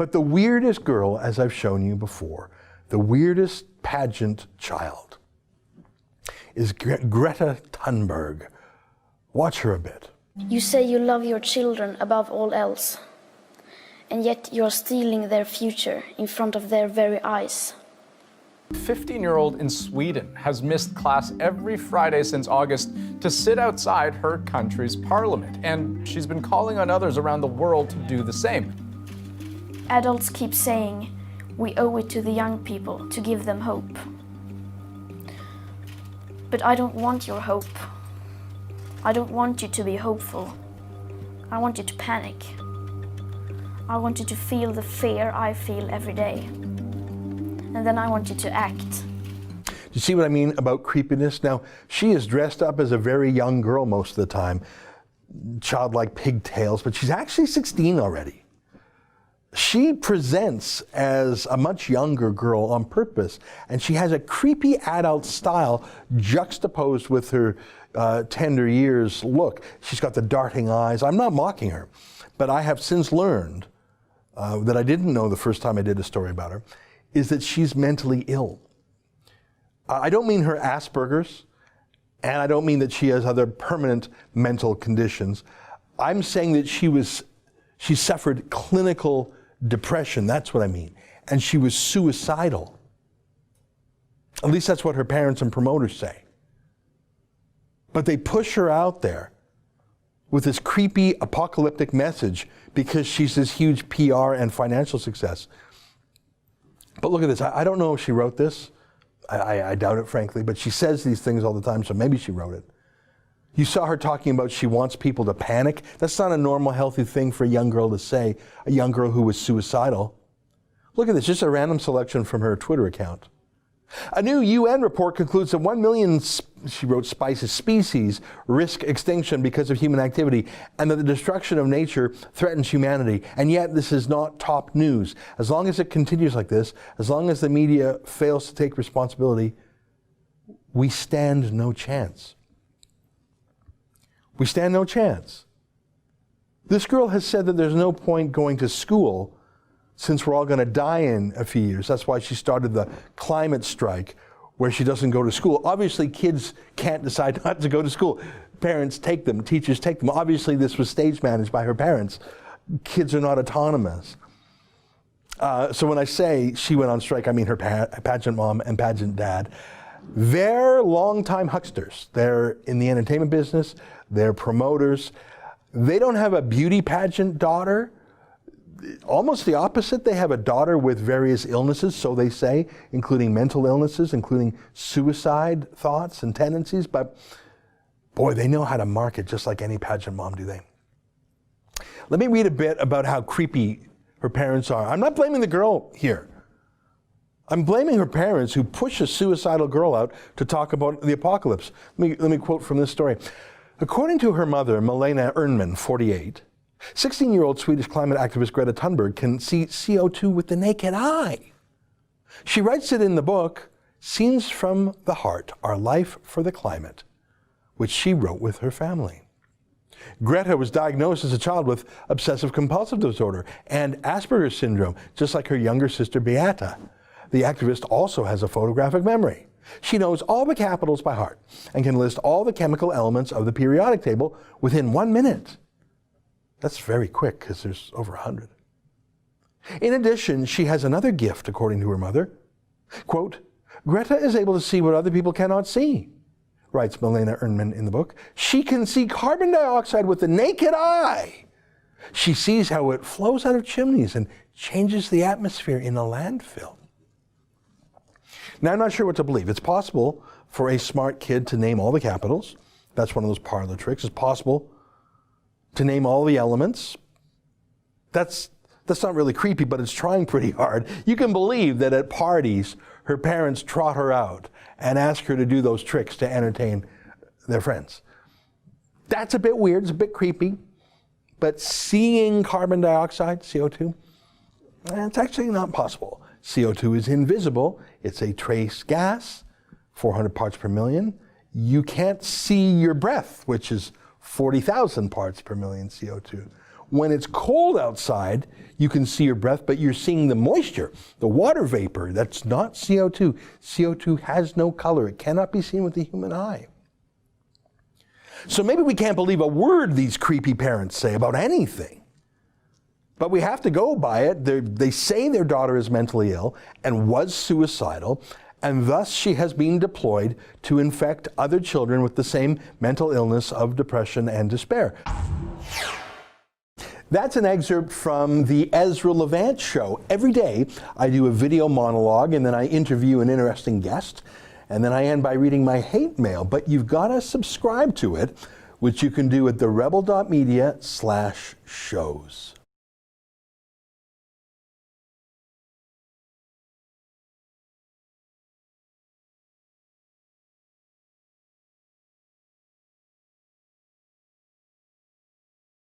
But the weirdest girl, as I've shown you before, the weirdest pageant child, is Greta Thunberg. Watch her a bit. You say you love your children above all else, and yet you're stealing their future in front of their very eyes. A 15-year-old in Sweden has missed class every Friday since August to sit outside her country's parliament, and she's been calling on others around the world to do the same. Adults keep saying we owe it to the young people to give them hope. But I don't want your hope. I don't want you to be hopeful. I want you to panic. I want you to feel the fear I feel every day. And then I want you to act. Do you see what I mean about creepiness? Now, she is dressed up as a very young girl most of the time, childlike pigtails, but she's actually 16 already. She presents as a much younger girl on purpose, and she has a creepy adult style juxtaposed with her tender years look. She's got the darting eyes. I'm not mocking her, but I have since learned that I didn't know the first time I did a story about her, is that she's mentally ill. I don't mean her Asperger's, and I don't mean that she has other permanent mental conditions. I'm saying that she suffered clinical depression, that's what I mean. And she was suicidal. At least that's what her parents and promoters say. But they push her out there with this creepy apocalyptic message because she's this huge PR and financial success. But look at this. I don't know if she wrote this. I doubt it, frankly, but she says these things all the time, so maybe she wrote it. You saw her talking about she wants people to panic. That's not a normal, healthy thing for a young girl to say, a young girl who was suicidal. Look at this, just a random selection from her Twitter account. A new UN report concludes that 1 million, she wrote, species risk extinction because of human activity, and that the destruction of nature threatens humanity. And yet this is not top news. As long as it continues like this, as long as the media fails to take responsibility, we stand no chance. We stand no chance. This girl has said that there's no point going to school since we're all going to die in a few years. That's why she started the climate strike, where she doesn't go to school. Obviously, kids can't decide not to go to school. Parents take them, teachers take them. Obviously, this was stage managed by her parents. Kids are not autonomous. So when I say she went on strike, I mean her pageant mom and pageant dad. They're longtime hucksters. They're in the entertainment business. They're promoters. They don't have a beauty pageant daughter. Almost the opposite. They have a daughter with various illnesses, so they say, including mental illnesses, including suicide thoughts and tendencies. But boy, they know how to market just like any pageant mom, do they? Let me read a bit about how creepy her parents are. I'm not blaming the girl here. I'm blaming her parents who push a suicidal girl out to talk about the apocalypse. Let me quote from this story. According to her mother, Malena Ernman, 48, 16-year-old Swedish climate activist Greta Thunberg can see CO2 with the naked eye. She writes it in the book, Scenes from the Heart, Our Life for the Climate, which she wrote with her family. Greta was diagnosed as a child with obsessive-compulsive disorder and Asperger's syndrome, just like her younger sister Beata. The activist also has a photographic memory. She knows all the capitals by heart and can list all the chemical elements of the periodic table within 1 minute. That's very quick because there's over 100. In addition, she has another gift, according to her mother. Quote, Greta is able to see what other people cannot see, writes Malena Ernman in the book. She can see carbon dioxide with the naked eye. She sees how it flows out of chimneys and changes the atmosphere in a landfill. Now, I'm not sure what to believe. It's possible for a smart kid to name all the capitals. That's one of those parlor tricks. It's possible to name all the elements. That's not really creepy, but it's trying pretty hard. You can believe that at parties, her parents trot her out and ask her to do those tricks to entertain their friends. That's a bit weird, it's a bit creepy, but seeing carbon dioxide, CO2, it's actually not possible. CO2 is invisible. It's a trace gas, 400 parts per million. You can't see your breath, which is 40,000 parts per million CO2. When it's cold outside, you can see your breath, but you're seeing the moisture, the water vapor. That's not CO2. CO2 has no color. It cannot be seen with the human eye. So maybe we can't believe a word these creepy parents say about anything. But we have to go by it. They say their daughter is mentally ill and was suicidal, and thus she has been deployed to infect other children with the same mental illness of depression and despair. That's an excerpt from the Ezra Levant Show. Every day I do a video monologue and then I interview an interesting guest, and then I end by reading my hate mail. But you've got to subscribe to it, which you can do at therebel.media/shows.